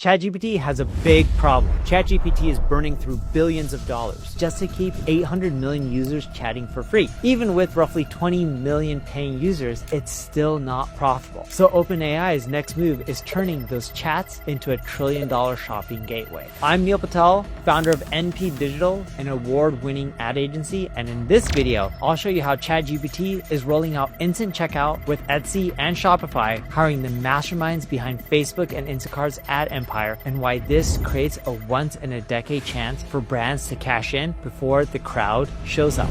ChatGPT has a big problem. ChatGPT is burning through billions of dollars just to keep 800 million users chatting for free. Even with roughly 20 million paying users, it's still not profitable. So OpenAI's next move is turning those chats into a $1 trillion shopping gateway. I'm Neil Patel, founder of NP Digital, an award-winning ad agency, and in this video, I'll show you how ChatGPT is rolling out instant checkout with Etsy and Shopify, hiring the masterminds behind Facebook and Instacart's ad empire, and why this creates a once-in-a-decade chance for brands to cash in before the crowd shows up.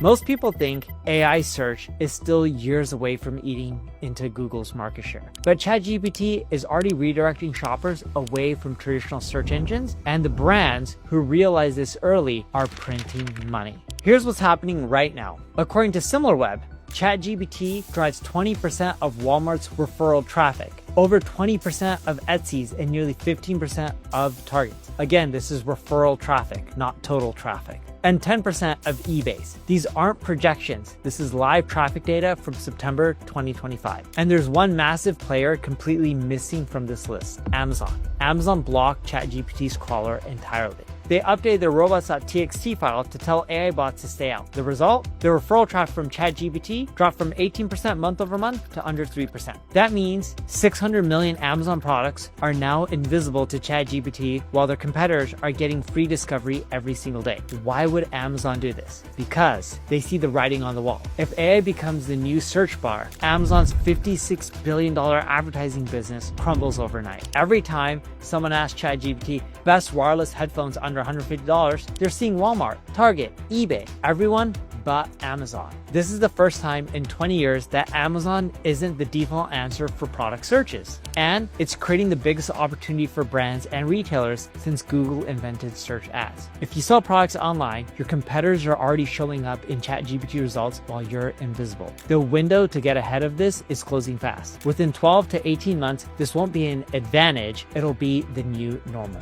Most people think AI search is still years away from eating into Google's market share. But ChatGPT is already redirecting shoppers away from traditional search engines, and the brands who realize this early are printing money. Here's what's happening right now. According to SimilarWeb, ChatGPT drives 20% of Walmart's referral traffic, over 20% of Etsy's, and nearly 15% of Target's. Again, this is referral traffic, not total traffic. And 10% of eBay's. These aren't projections. This is live traffic data from September 2025. And there's one massive player completely missing from this list, Amazon. Amazon blocked ChatGPT's crawler entirely. They updated their robots.txt file to tell AI bots to stay out. The result? The referral traffic from ChatGPT dropped from 18% month over month to under 3%. That means 600 million Amazon products are now invisible to ChatGPT, while their competitors are getting free discovery every single day. Why would Amazon do this? Because they see the writing on the wall. If AI becomes the new search bar, Amazon's $56 billion advertising business crumbles overnight. Every time someone asks ChatGPT, best wireless headphones under $150, they're seeing Walmart, Target, eBay, everyone but Amazon. This is the first time in 20 years that Amazon isn't the default answer for product searches. And it's creating the biggest opportunity for brands and retailers since Google invented search ads. If you sell products online, your competitors are already showing up in ChatGPT results while you're invisible. The window to get ahead of this is closing fast. Within 12 to 18 months, this won't be an advantage, it'll be the new normal.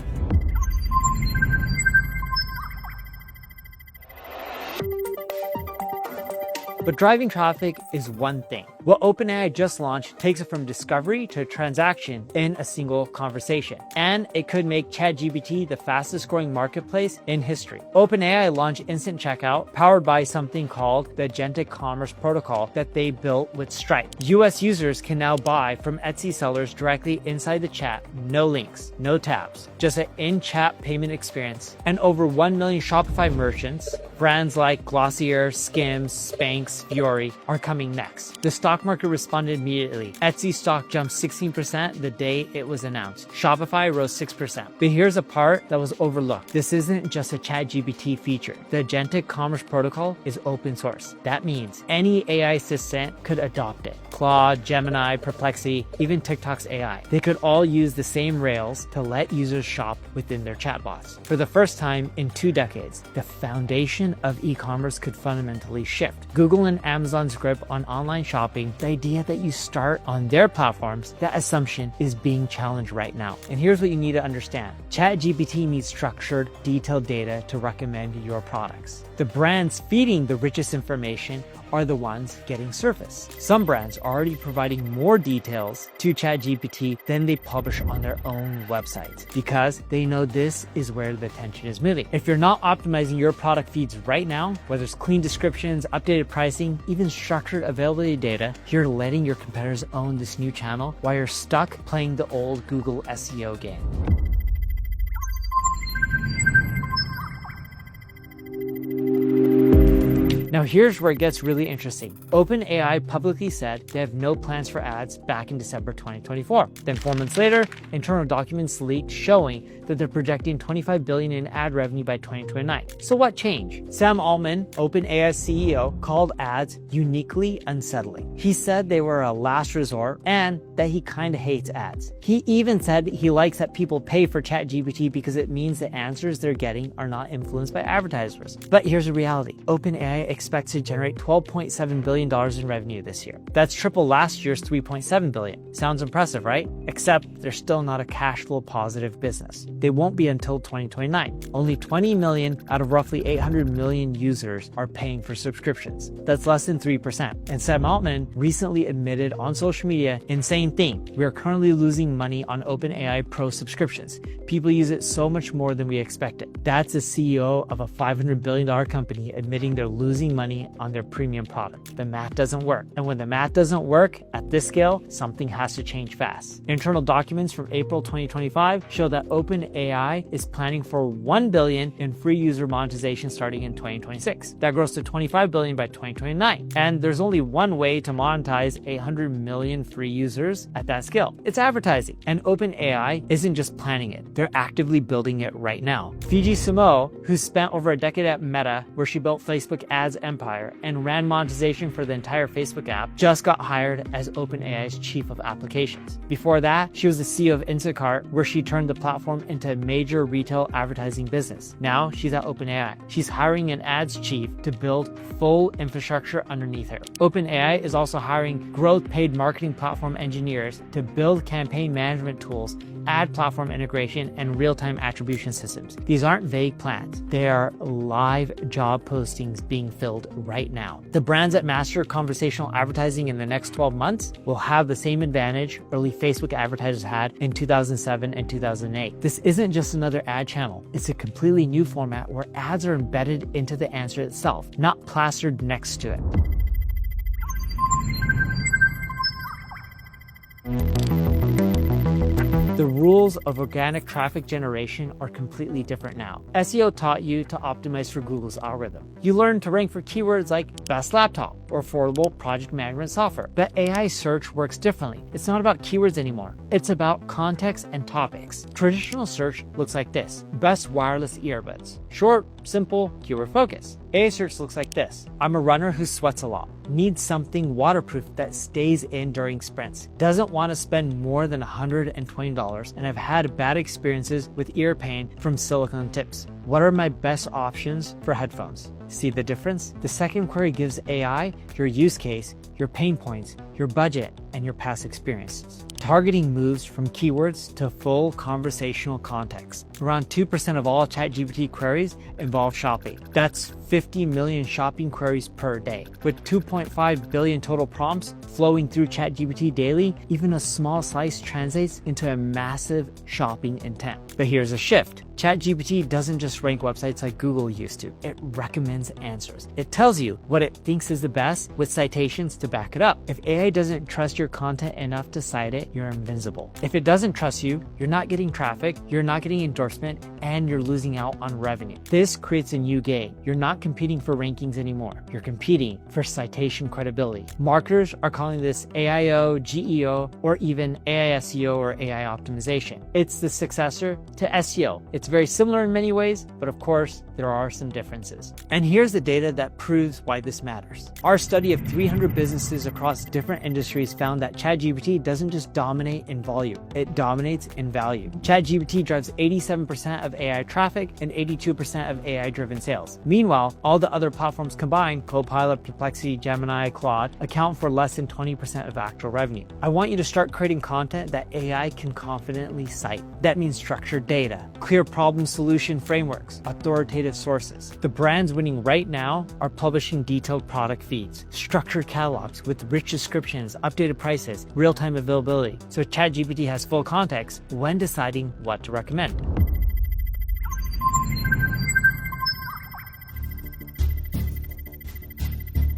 But driving traffic is one thing. What OpenAI just launched takes it from discovery to transaction in a single conversation. And it could make ChatGPT the fastest growing marketplace in history. OpenAI launched Instant Checkout, powered by something called the Agentic Commerce Protocol that they built with Stripe. US users can now buy from Etsy sellers directly inside the chat. No links, no tabs, just an in-chat payment experience. And over 1 million Shopify merchants, brands like Glossier, Skims, Spanx, Fiori are coming next. The stock market responded immediately. Etsy stock jumped 16% the day it was announced. Shopify rose 6%. But here's a part that was overlooked. This isn't just a ChatGPT feature. The Agentic Commerce Protocol is open source. That means any AI assistant could adopt it. Claude, Gemini, Perplexity, even TikTok's AI. They could all use the same rails to let users shop within their chatbots. For the first time in 2 decades, the foundation of e-commerce could fundamentally shift. Google and Amazon's grip on online shopping, the idea that you start on their platforms, that assumption is being challenged right now. And here's what you need to understand. ChatGPT needs structured, detailed data to recommend your products. The brands feeding the richest information are the ones getting surfaced. Some brands are already providing more details to ChatGPT than they publish on their own websites because they know this is where the attention is moving. If you're not optimizing your product feeds right now, whether it's clean descriptions, updated pricing, even structured availability data, you're letting your competitors own this new channel while you're stuck playing the old Google SEO game. Now here's where it gets really interesting. OpenAI publicly said they have no plans for ads back in December 2024. Then 4 months later, internal documents leaked showing that they're projecting $25 billion in ad revenue by 2029. So what changed? Sam Altman, OpenAI's CEO, called ads uniquely unsettling. He said they were a last resort and that he kind of hates ads. He even said he likes that people pay for ChatGPT because it means the answers they're getting are not influenced by advertisers. But here's the reality. OpenAI expects to generate $12.7 billion in revenue this year. That's triple last year's $3.7 billion. Sounds impressive, right? Except they're still not a cash flow positive business. They won't be until 2029. Only 20 million out of roughly 800 million users are paying for subscriptions. That's less than 3%. And Sam Altman recently admitted on social media, insane thing, we are currently losing money on OpenAI Pro subscriptions. People use it so much more than we expected. That's the CEO of a $500 billion company admitting they're losing money on their premium product. The math doesn't work. And when the math doesn't work at this scale, something has to change fast. Internal documents from April 2025 show that OpenAI is planning for $1 billion in free user monetization starting in 2026. That grows to $25 billion by 2029. And there's only one way to monetize 800 million free users at that scale. It's advertising. And OpenAI isn't just planning it. They're actively building it right now. Fiji Sumo, who spent over a decade at Meta, where she built Facebook ads empire and ran monetization for the entire Facebook app, just got hired as OpenAI's chief of applications. Before that, she was the CEO of Instacart, where she turned the platform into a major retail advertising business. Now she's at OpenAI. She's hiring an ads chief to build full infrastructure underneath her. OpenAI is also hiring growth paid marketing platform engineers to build campaign management tools, ad platform integration, and real-time attribution systems. These aren't vague plans. They are live job postings being filled right now. The brands that master conversational advertising in the next 12 months will have the same advantage early Facebook advertisers had in 2007 and 2008. This isn't just another ad channel. It's a completely new format where ads are embedded into the answer itself, not plastered next to it. The rules of organic traffic generation are completely different now. SEO taught you to optimize for Google's algorithm. You learned to rank for keywords like best laptop or affordable project management software. But AI search works differently. It's not about keywords anymore. It's about context and topics. Traditional search looks like this: best wireless earbuds. Short, simple, keyword focus. AI search looks like this: I'm a runner who sweats a lot. Needs something waterproof that stays in during sprints. Doesn't want to spend more than $120 and have had bad experiences with ear pain from silicone tips. What are my best options for headphones? See the difference? The second query gives AI your use case, your pain points, your budget, and your past experiences. Targeting moves from keywords to full conversational context. Around 2% of all ChatGPT queries involve shopping. That's 50 million shopping queries per day. With 2.5 billion total prompts flowing through ChatGPT daily, even a small slice translates into a massive shopping intent. But here's a shift. ChatGPT doesn't just rank websites like Google used to. It recommends answers. It tells you what it thinks is the best with citations to back it up. If AI doesn't trust your content enough to cite it, you're invincible. If it doesn't trust you, you're not getting traffic, you're not getting endorsement, and you're losing out on revenue. This creates a new game. You're not competing for rankings anymore. You're competing for citation credibility. Marketers are calling this AIO, GEO, or even AI SEO or AI optimization. It's the successor to SEO. It's very similar in many ways, but of course, there are some differences. And here's the data that proves why this matters. Our study of 300 businesses across different industries found that ChatGPT doesn't just dominate in volume, it dominates in value. ChatGPT drives 87% of AI traffic and 82% of AI-driven sales. Meanwhile, all the other platforms combined, Copilot, Perplexity, Gemini, Claude, account for less than 20% of actual revenue. I want you to start creating content that AI can confidently cite. That means structured data, clear problem solution frameworks, authoritative sources. The brands winning right now are publishing detailed product feeds, structured catalogs with rich descriptions, updated prices, real-time availability, so ChatGPT has full context when deciding what to recommend.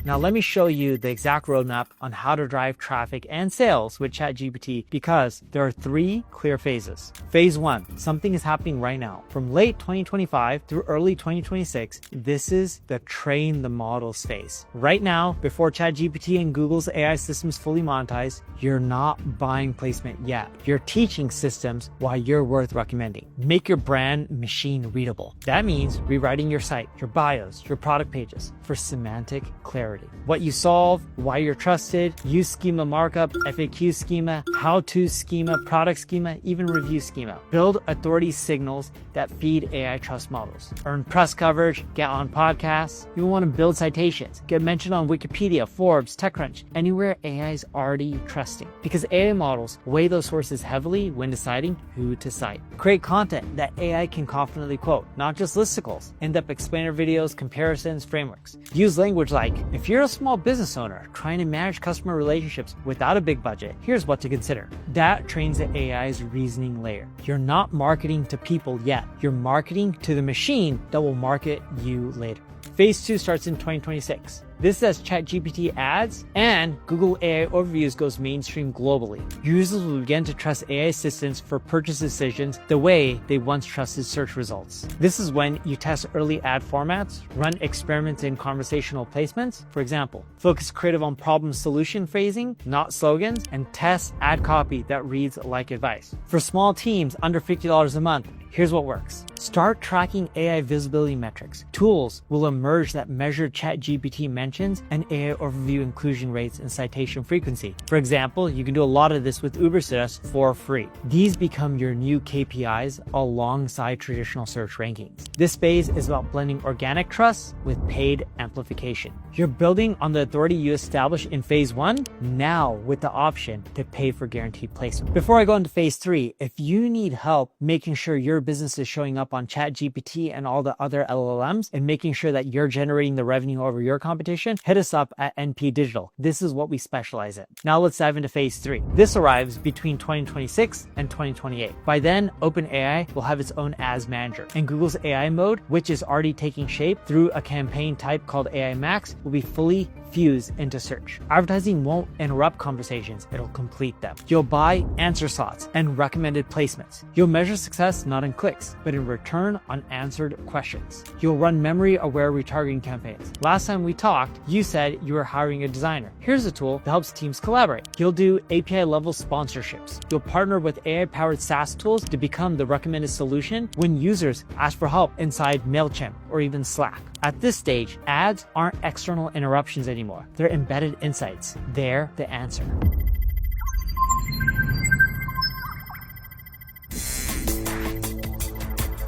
Now let me show you the exact roadmap on how to drive traffic and sales with ChatGPT, because there are 3 clear phases. Phase 1, something is happening right now. From late 2025 through early 2026, this is the train the models phase. Right now, before ChatGPT and Google's AI systems fully monetize, you're not buying placement yet. You're teaching systems why you're worth recommending. Make your brand machine readable. That means rewriting your site, your bios, your product pages for semantic clarity. clarity. What you solve, why you're trusted, use schema markup, FAQ schema, how-to schema, product schema, even review schema. Build authority signals that feed AI trust models. Earn press coverage, get on podcasts. You want to build citations, get mentioned on Wikipedia, Forbes, TechCrunch, anywhere AI is already trusting. Because AI models weigh those sources heavily when deciding who to cite. Create content that AI can confidently quote, not just listicles, in-depth explainer videos, comparisons, frameworks. Use language like, if you're a small business owner trying to manage customer relationships without a big budget, here's what to consider. That trains the AI's reasoning layer. You're not marketing to people yet. You're marketing to the machine that will market you later. Phase 2 starts in 2026. This as ChatGPT ads and Google AI Overviews goes mainstream globally. Users will begin to trust AI assistants for purchase decisions the way they once trusted search results. This is when you test early ad formats, run experiments in conversational placements, for example, focus creative on problem solution phrasing, not slogans, and test ad copy that reads like advice. For small teams under $50 a month, here's what works. Start tracking AI visibility metrics. Tools will emerge that measure ChatGPT mentions and AI overview inclusion rates and citation frequency. For example, you can do a lot of this with Ubersuggest for free. These become your new KPIs alongside traditional search rankings. This phase is about blending organic trust with paid amplification. You're building on the authority you established in phase 1, now with the option to pay for guaranteed placement. Before I go into phase 3, if you need help making sure your business is showing up on ChatGPT and all the other LLMs and making sure that you're generating the revenue over your competition, hit us up at NP Digital. This is what we specialize in. Now let's dive into phase 3. This arrives between 2026 and 2028. By then, OpenAI will have its own ads manager, and Google's AI mode, which is already taking shape through a campaign type called AI Max, will be fully fused into search. Advertising won't interrupt conversations, it'll complete them. You'll buy answer slots and recommended placements. You'll measure success not in clicks, but in return on answered questions. You'll run memory-aware retargeting campaigns. Last time we talked, you said you were hiring a designer. Here's a tool that helps teams collaborate. You'll do API-level sponsorships. You'll partner with AI-powered SaaS tools to become the recommended solution when users ask for help inside MailChimp or even Slack. At this stage, ads aren't external interruptions anymore. They're embedded insights. They're the answer.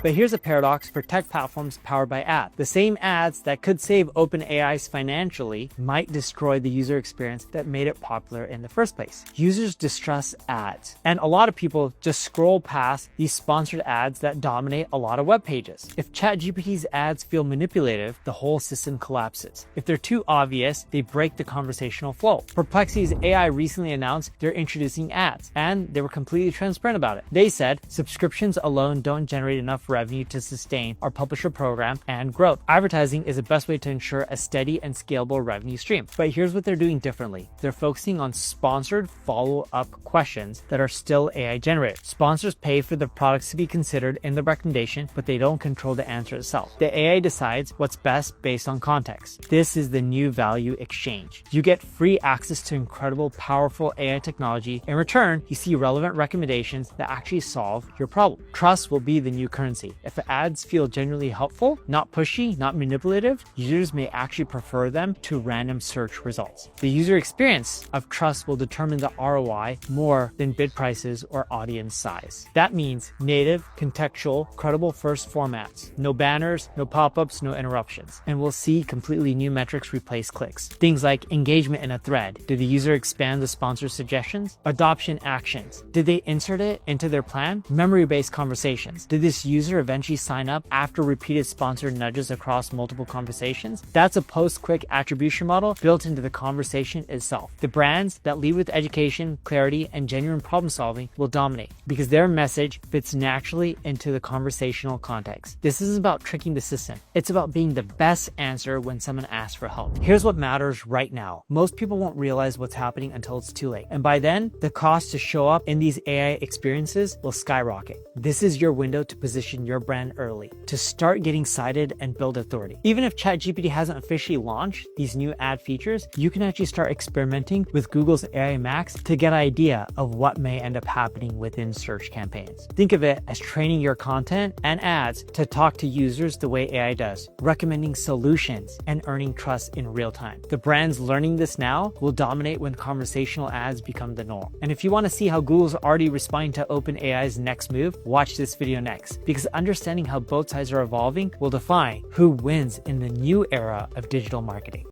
But here's a paradox for tech platforms powered by ads. The same ads that could save OpenAI's financially might destroy the user experience that made it popular in the first place. Users distrust ads, and a lot of people just scroll past these sponsored ads that dominate a lot of web pages. If ChatGPT's ads feel manipulative, the whole system collapses. If they're too obvious, they break the conversational flow. Perplexity's AI recently announced they're introducing ads, and they were completely transparent about it. They said, subscriptions alone don't generate enough revenue to sustain our publisher program and growth. Advertising is the best way to ensure a steady and scalable revenue stream. But here's what they're doing differently. They're focusing on sponsored follow-up questions that are still AI generated. Sponsors pay for the products to be considered in the recommendation, but they don't control the answer itself. The AI decides what's best based on context. This is the new value exchange. You get free access to incredible, powerful AI technology. In return, you see relevant recommendations that actually solve your problem. Trust will be the new currency. If ads feel genuinely helpful, not pushy, not manipulative, users may actually prefer them to random search results. The user experience of trust will determine the ROI more than bid prices or audience size. That means native, contextual, credible first formats. No banners, no pop-ups, no interruptions. And we'll see completely new metrics replace clicks. Things like engagement in a thread. Did the user expand the sponsor suggestions? Adoption actions. Did they insert it into their plan? Memory-based conversations. Did this user eventually sign up after repeated sponsored nudges across multiple conversations? That's a post-click attribution model built into the conversation itself. The brands that lead with education, clarity, and genuine problem solving will dominate because their message fits naturally into the conversational context. This isn't about tricking the system. It's about being the best answer when someone asks for help. Here's what matters right now. Most people won't realize what's happening until it's too late. And by then, the cost to show up in these AI experiences will skyrocket. This is your window to position position your brand early, to start getting cited and build authority. Even if ChatGPT hasn't officially launched these new ad features, you can actually start experimenting with Google's AI Max to get an idea of what may end up happening within search campaigns. Think of it as training your content and ads to talk to users the way AI does, recommending solutions and earning trust in real time. The brands learning this now will dominate when conversational ads become the norm. And if you want to see how Google's already responding to OpenAI's next move, watch this video next, because understanding how both sides are evolving will define who wins in the new era of digital marketing.